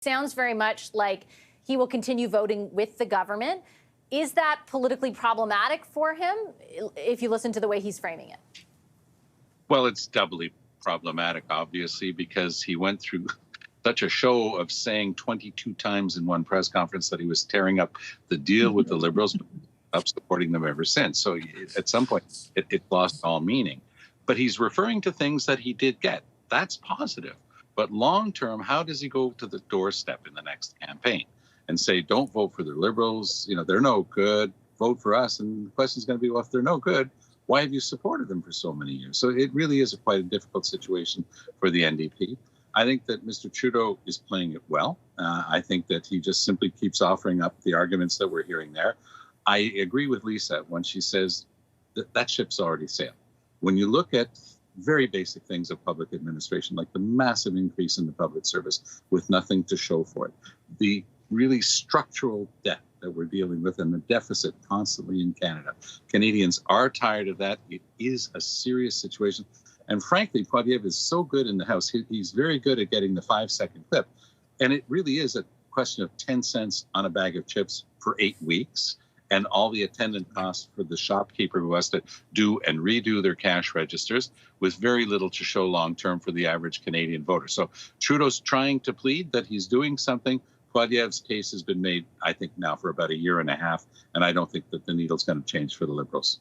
Sounds very much like he will continue voting with the government. Is that politically problematic for him if you listen to the way he's framing it? Well, it's doubly problematic, obviously, because he went through such a show of saying 22 times in one press conference that he was tearing up the deal with the Liberals, up supporting them ever since. So at some point, it lost all meaning. But he's referring to things that he did get. That's positive. But long term, how does he go to the doorstep in the next campaign and say, don't vote for the Liberals, they're no good, vote for us? And the question is going to be, well, if they're no good, why have you supported them for so many years? So it really is quite a difficult situation for the NDP. I think that Mr. Trudeau is playing it well. I think that he just simply keeps offering up the arguments that we're hearing there. I agree with Lisa when she says that ship's already sailed. When you look at very basic things of public administration, like the massive increase in the public service with nothing to show for it, the really structural debt that we're dealing with and the deficit constantly in Canada. Canadians are tired of that. It is a serious situation. And frankly, Poilievre is so good in the House. He's very good at getting the 5-second clip. And it really is a question of 10 cents on a bag of chips for 8 weeks and all the attendant costs for the shopkeeper who has to do and redo their cash registers with very little to show long-term for the average Canadian voter. So Trudeau's trying to plead that he's doing something. Poilievre's case has been made, I think, now for about a year and a half, and I don't think that the needle's going to change for the Liberals.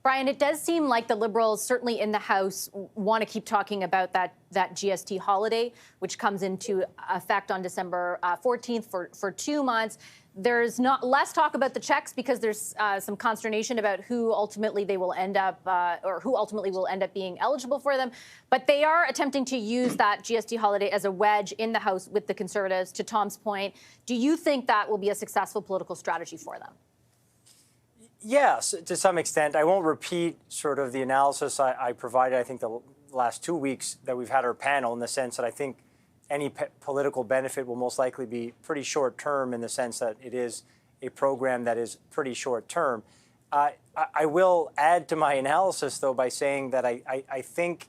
Brian, it does seem like the Liberals, certainly in the House, want to keep talking about that GST holiday, which comes into effect on December 14th for 2 months. There's not less talk about the checks because there's some consternation about who ultimately they will end up or who ultimately will end up being eligible for them. But they are attempting to use that GST holiday as a wedge in the House with the Conservatives. To Tom's point, do you think that will be a successful political strategy for them? Yes, to some extent. I won't repeat sort of the analysis I provided, I think, the last 2 weeks that we've had our panel, in the sense that I think any political benefit will most likely be pretty short term, in the sense that it is a program that is pretty short term. I will add to my analysis, though, by saying that I think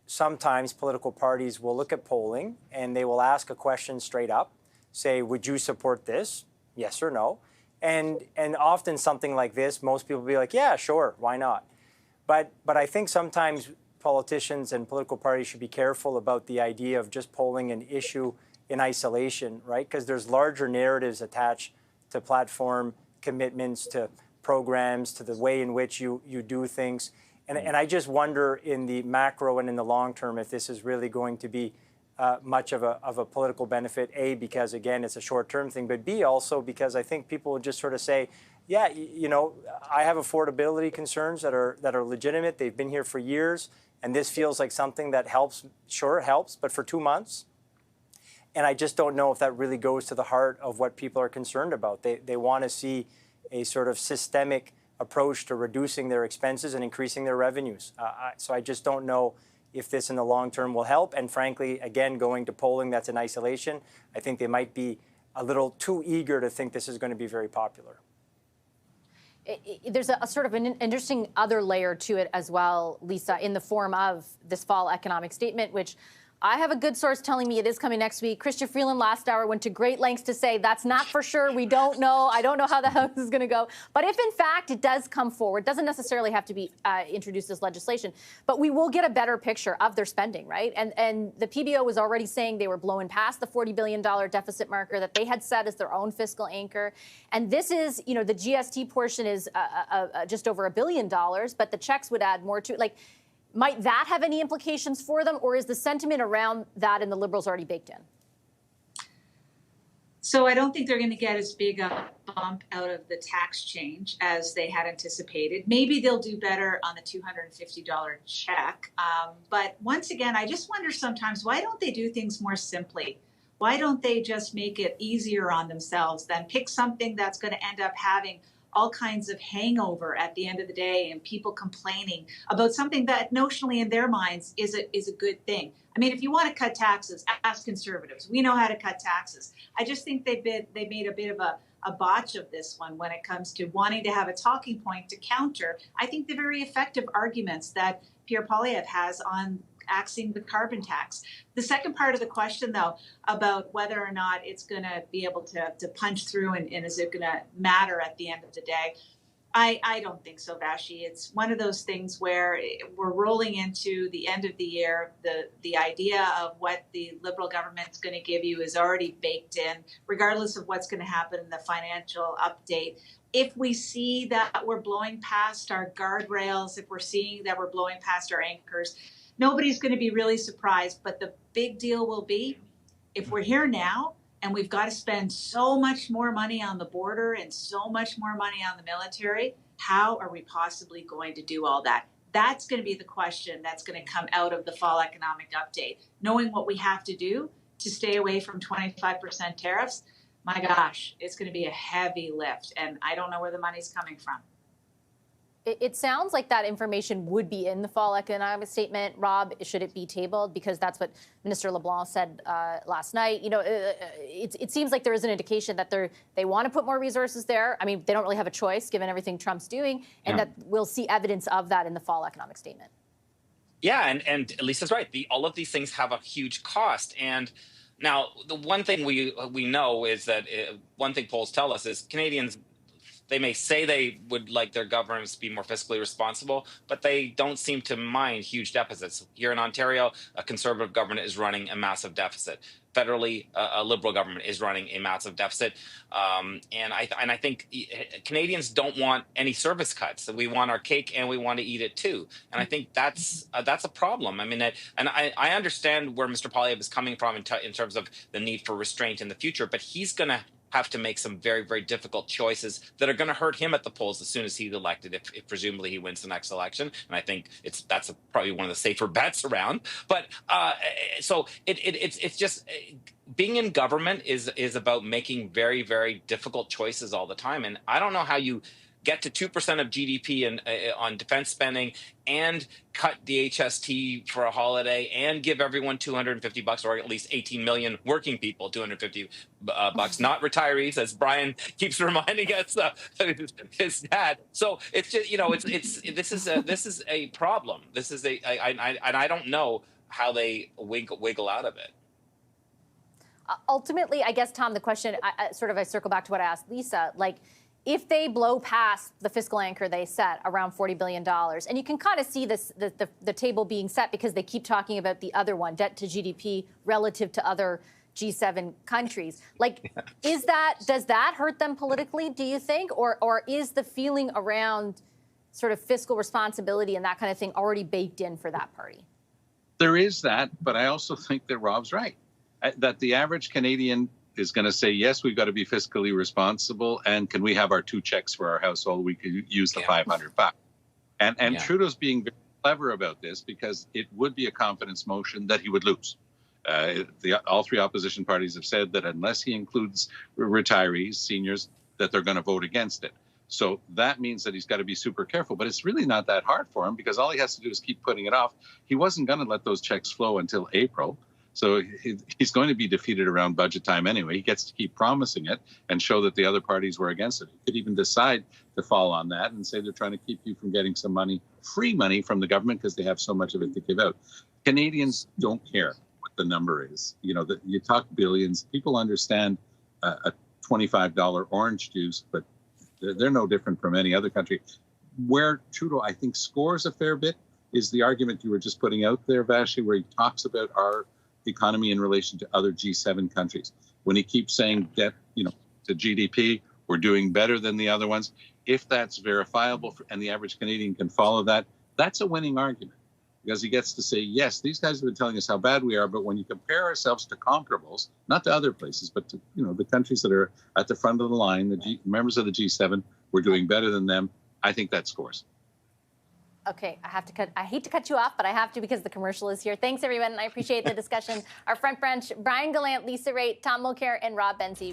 sometimes political parties will look at polling and they will ask a question straight up, say, would you support this? Yes or no? And often something like this, most people will be like, yeah, sure, why not? But I think sometimes politicians and political parties should be careful about the idea of just polling an issue in isolation, right? Because there's larger narratives attached to platform commitments, to programs, to the way in which you do things. And I just wonder in the macro and in the long term if this is really going to be much of a political benefit, A, because, again, it's a short-term thing, but B, also because I think people would just sort of say, yeah, I have affordability concerns that are legitimate. They've been here for years, and this feels like something that helps. Sure, it helps, but for 2 months. And I just don't know if that really goes to the heart of what people are concerned about. They want to see a sort of systemic approach to reducing their expenses and increasing their revenues. So I just don't know if this in the long term will help. And frankly, again, going to polling that's in isolation, I think they might be a little too eager to think this is going to be very popular. There's a sort of an interesting other layer to it as well, Lisa, in the form of this fall economic statement, which I have a good source telling me it is coming next week. Chrystia Freeland last hour went to great lengths to say that's not for sure. We don't know. I don't know how the House is going to go. But if, in fact, it does come forward, doesn't necessarily have to be introduced as legislation, but we will get a better picture of their spending, right? And the PBO was already saying they were blowing past the $40 billion deficit marker that they had set as their own fiscal anchor. And this is, the GST portion is just over $1 billion, but the checks would add more to it. Might that have any implications for them, or is the sentiment around that and the Liberals already baked in? So I don't think they're going to get as big a bump out of the tax change as they had anticipated. Maybe they'll do better on the $250 check. But once again, I just wonder sometimes, why don't they do things more simply? Why don't they just make it easier on themselves than pick something that's going to end up having all kinds of hangover at the end of the day and people complaining about something that notionally in their minds is a good thing. I mean, if you want to cut taxes, ask Conservatives. We know how to cut taxes. I just think they made a bit of a botch of this one when it comes to wanting to have a talking point to counter, I think, the very effective arguments that Pierre Poilievre has on axing the carbon tax. The second part of the question, though, about whether or not it's going to be able to punch through and is it going to matter at the end of the day, I don't think so, Vassy. It's one of those things where we're rolling into the end of the year. The idea of what the Liberal government's going to give you is already baked in, regardless of what's going to happen in the financial update. If we see that we're blowing past our guardrails, if we're seeing that we're blowing past our anchors, nobody's going to be really surprised. But the big deal will be if we're here now, and we've got to spend so much more money on the border and so much more money on the military, how are we possibly going to do all that? That's going to be the question that's going to come out of the fall economic update. Knowing what we have to do to stay away from 25% tariffs, my gosh, it's going to be a heavy lift. And I don't know where the money's coming from. It sounds like that information would be in the fall economic statement. Rob, should it be tabled? Because that's what Minister LeBlanc said last night. You know, it seems like there is an indication that they want to put more resources there. I mean, they don't really have a choice given everything Trump's doing, and that we'll see evidence of that in the fall economic statement. Yeah, and Lisa's right. All of these things have a huge cost. And now the one thing we know is that one thing polls tell us is Canadians, they may say they would like their governments to be more fiscally responsible, but they don't seem to mind huge deficits. Here in Ontario, a Conservative government is running a massive deficit. Federally, a Liberal government is running a massive deficit. And I think Canadians don't want any service cuts. We want our cake and we want to eat it too. And I think that's a problem. I mean, I understand where Mr. Poilievre is coming from in terms of the need for restraint in the future, but he's going to have to make some very, very difficult choices that are going to hurt him at the polls as soon as he's elected, if presumably he wins the next election. And I think that's probably one of the safer bets around. But so it's just being in government is about making very, very difficult choices all the time. And I don't know how you get to 2% of GDP on defense spending and cut the HST for a holiday and give everyone $250, or at least 18 million working people $250, not retirees, as Brian keeps reminding us his dad. So it's just, you know, this is a problem. This is and I don't know how they wiggle out of it. Ultimately, I guess, Tom, the question, I circle back to what I asked Lisa, like, if they blow past the fiscal anchor they set around $40 billion, and you can kind of see this, the table being set because they keep talking about the other one, debt to GDP relative to other G7 countries. Like, does that hurt them politically, do you think? Or is the feeling around sort of fiscal responsibility and that kind of thing already baked in for that party? There is that, but I also think that Rob's right, that the average Canadian is going to say, yes, we've got to be fiscally responsible. And can we have our 2 checks for our household? We could use the $500. And Trudeau's being very clever about this because it would be a confidence motion that he would lose. All 3 opposition parties have said that unless he includes retirees, seniors, that they're going to vote against it. So that means that he's got to be super careful. But it's really not that hard for him because all he has to do is keep putting it off. He wasn't going to let those checks flow until April. So he's going to be defeated around budget time anyway. He gets to keep promising it and show that the other parties were against it. He could even decide to fall on that and say they're trying to keep you from getting some money, free money from the government because they have so much of it to give out. Canadians don't care what the number is. You know, you talk billions. People understand a $25 orange juice, but they're no different from any other country. Where Trudeau, I think, scores a fair bit is the argument you were just putting out there, Vassy, where he talks about our economy in relation to other G7 countries. When he keeps saying debt, to GDP, we're doing better than the other ones. If that's verifiable and the average Canadian can follow that, that's a winning argument because he gets to say, yes, these guys have been telling us how bad we are, but when you compare ourselves to comparables, not to other places, but to the countries that are at the front of the line, the members of the G7, we're doing better than them. I think that scores. Okay, I hate to cut you off, but I have to because the commercial is here. Thanks, everyone. I appreciate the discussion. Our front bench, Brian Gallant, Lisa Raitt, Tom Mulcair, and Rob Benzie.